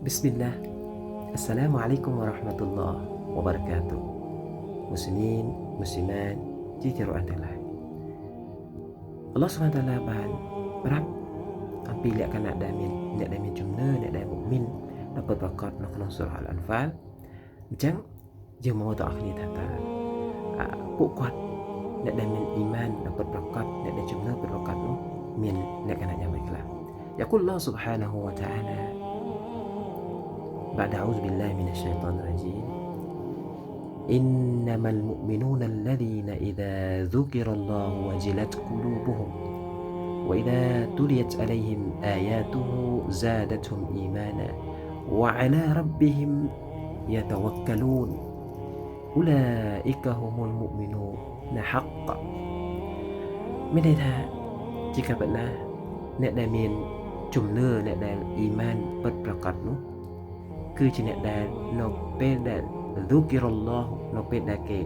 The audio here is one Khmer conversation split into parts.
Bismillah. Assalamualaikum warahmatullahi wabarakatuh. Muslimin, Muslimat ជាទីរស់ទាំងឡាយអល់ឡោះស៊ុបហានតាឡាបានប្រាប់អំពីលក្ខណៈដែលមានអ្នកដែលមានជំនឿអ្នកដែលមុអ៊មីនដែលពិតប្រាកដនៅក្នុងសូរ៉ាអល់អានហ្វាលអញ្ចឹងយើងមកទាំងអស់គ្នាថាតើពួកគាត់អ្នកដែលមានអ៊ីម៉ានដែលពិតប្រាកដអ្នកដែលជំនឿពិតប្រាកដនោះមានលក្ខណៈយ៉ាងម៉េចខ្លះយ៉ាគុលឡោះស៊ុបហានហូវតាអាឡាبعد أعوذ بالله من الشيطان الرجيم إنما المؤمنون الذين إذا ذكر الله وجلت قلوبهم وإذا تليت عليهم آياته زادتهم إيمانا وعلى ربهم يتوكلون أولئك هم المؤمنون حقا មានន័យថាជាការពិតណាស់អ្នកដែលមានជំនឿអ្នកដែលអ៊ីម៉ានពិតប្រាកដនោះគឺជាអ្នកដែលនៅពេលដែល Dhukirullah នៅពេលដែលគេ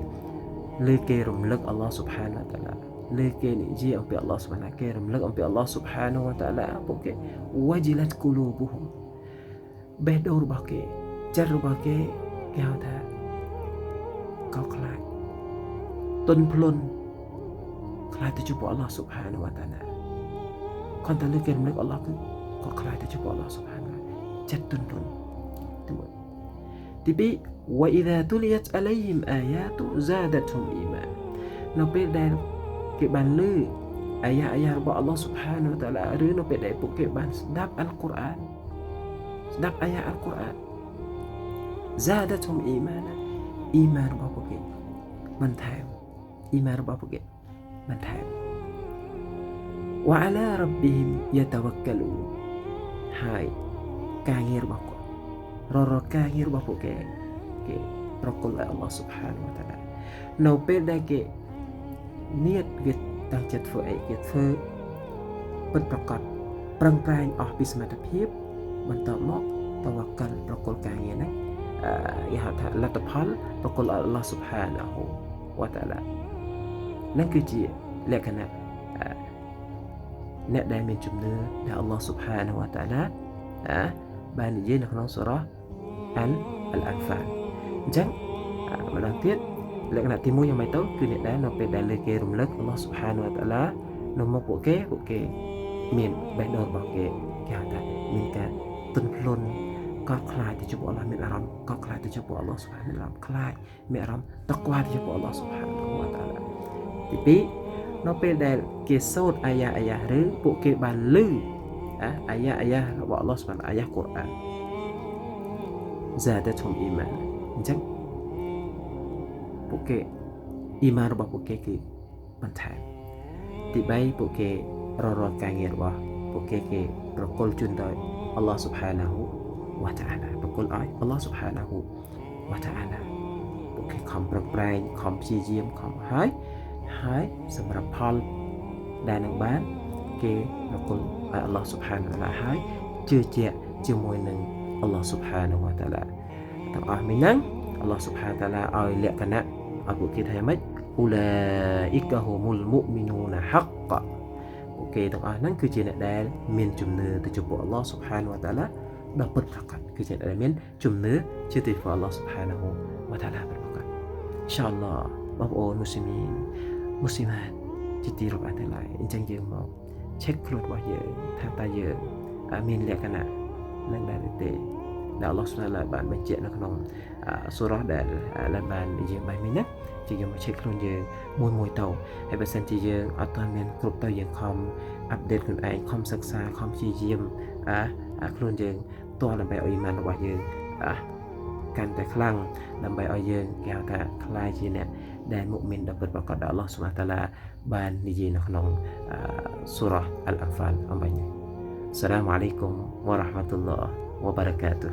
លើគេរំលឹកអល់ឡោះស៊ុបហានវតាឡាលើគេនិយាយអំពីអល់ឡោះស៊ុបហានគេរំលឹកអំពីអល់ឡោះស៊ុបហានវតាឡាពួកគេ Wajilat qulubuhum បេះដូងរបស់គេចិត្តរបស់គេគេហៅថាកោកខ្លាចទន់ភ្លន់ខ្លាចទៅជួបអល់ឡោះស៊ុបហានវតាឡាគាត់តែលើគេរំលឹកអល់ឡោះគឺក៏ខ្លាចទៅជួបអល់ឡោះស៊ុបហានចិត្តទន់ភ្លន់ទីពីរ وإذا تليت عليهم آيات زادتهم إيمان នៅពេលដែលគេបានលើអាយ៉ារបស់អល់ឡោះស៊ុបហានវតាឡាឬនៅពេលដែលពួកគេបានស្ដាប់អល់កុរអានស្ដាប់អាយ៉ាអល់កុរអាន زادتهم إيمانا អ៊ីម៉ានរបស់ពួកគេបន្ថែមអ៊ីម៉ានរបស់ពួកគេបន្ថែម وعلى ربهم يتوكلون ហើយការងាររបស់គាត់រកការងាររបស់ពួកគេប្រគល់ឲ្យអល់ឡោះស៊ុបហានវតាឡានៅពេលដែលគេនៀតគេតាំងចិត្តធ្វើអីគេធ្វើពិតប្រាកដប្រឹងប្រែងអស់ពីសមត្ថភាពបន្តមកតវកលប្រគល់ការងារហ្នឹងគេហៅថាលទ្ធផលប្រគល់ឲ្យអល់ឡោះស៊ុបហានវតាឡាนั่นគឺជាលក្ខណៈអ្នកដែលមានជំនឿដែលអល់ឡោះស៊ុបហានវតាឡាបាននិយាយនៅក្នុងសូរ៉ាអល់អានហ្វាលអញ្ចឹងម្ដងទៀតលក្ខណៈទី1យ៉ាងម៉េចទៅគឺអ្នកដែលនៅពេលដែលលើគេរំលឹកអល់ឡោះស៊ុបហានវតាឡានៅមុខពួកគេមានបេះដូងរបស់គេគេហៅថាមានការទន់ភ្លន់កោតខ្លាចទៅជួបអល់ឡោះមានអារម្មណ៍កោតខ្លាចទៅជួបអល់ឡោះស៊ុបហានមានអារម្មណ៍ខ្លាចមានអារម្មណ៍តក្វាទៅជួបអល់ឡោះស៊ុបហានវតាឡាទី2នៅពេលដែលគេសូត្រអាយ៉ាឬពួកគេបានឮអាយ៉ារបស់អល់ឡោះស៊ុបហានអាយ៉ាកុរអានزادتهم إيمان អញ្ចឹងពួកគេអ៊ីម៉ានរបស់ពួកគេគឺបន្ថែមទី3ពួកគេរកការងាររបស់ពួកគេប្រគល់ជូនដល់អល់ឡោះស៊ុបហានាហ៊ូវតាអាឡាប្រគល់ឲ្យអល់ឡោះស៊ុបហានាហ៊ូវតាអាឡាពួកគេខំប្រឹងប្រែងខំព្យាយាមខំហើយសម្រាប់ផលដែលនឹងបានគេប្រគល់ឲ្យអល់ឡោះស៊ុបហានវតាអាឡាហើយជឿជាក់ជាមួយនឹងអល់ឡោះស៊ុបហានាហ៊ូវតាឡាទាំងអស់មីហ្នឹងអល់ឡោះស៊ុបហានតាឡាឲ្យលក្ខណៈឲ្យពួកគេថាយ៉ាងម៉េចអ៊ូឡាអ៊ីកាហ៊ុមុលមុមីនូណាហាក់កពួកគេទាំងអស់ហ្នឹងគឺជាអ្នកដែលមានជំនឿទៅចំពោះអល់ឡោះស៊ុបហានវតាឡាដ៏ពិតប្រាកដគឺជាអ្នកដែលមានជំនឿជឿទៅចំពោះអល់ឡោះស៊ុបហានវតាឡាពិតប្រាកដអ៊ីនសាអល់ឡោះបងប្អូនមូស្លីមីនមូស្លីម៉ាតជាទីរាប់អានទាំងឡាយអញ្ចឹងយើងមកឆែកខ្លួនរបស់យើងថាតើយើងមានលក្ខណៈនឹងដែរទេដែលអល់ឡោះស៊ុបហានតាឡាបានបញ្ជាក់នៅក្នុងសូរ៉ាដែលបាននិយាយបែបនេះណាជាយើងមកឆែកខ្លួនយើងមួយទៅហើយបើសិនជាយើងអត់ទាន់មានគ្រប់ទៅយើងខំអាប់ដេតខ្លួនឯងខំសិក្សាខំព្យាយាមខ្លួនយើងតោះដើម្បីឲ្យអ៊ីម៉ានរបស់យើងកាន់តែខ្លាំងដើម្បីឲ្យយើងគេហៅថាខ្លាយជាអ្នកដែលមុអ៊មីនដែលពិតប្រាកដដល់អល់ឡោះស៊ុបហានតាឡាបាននិយាយនៅក្នុងសូរ៉ាអល់អានហ្វាលអំបញ្ញសាឡាមអាឡៃគុំវ៉ារ៉ាហ្មាតុលឡោះوبركاته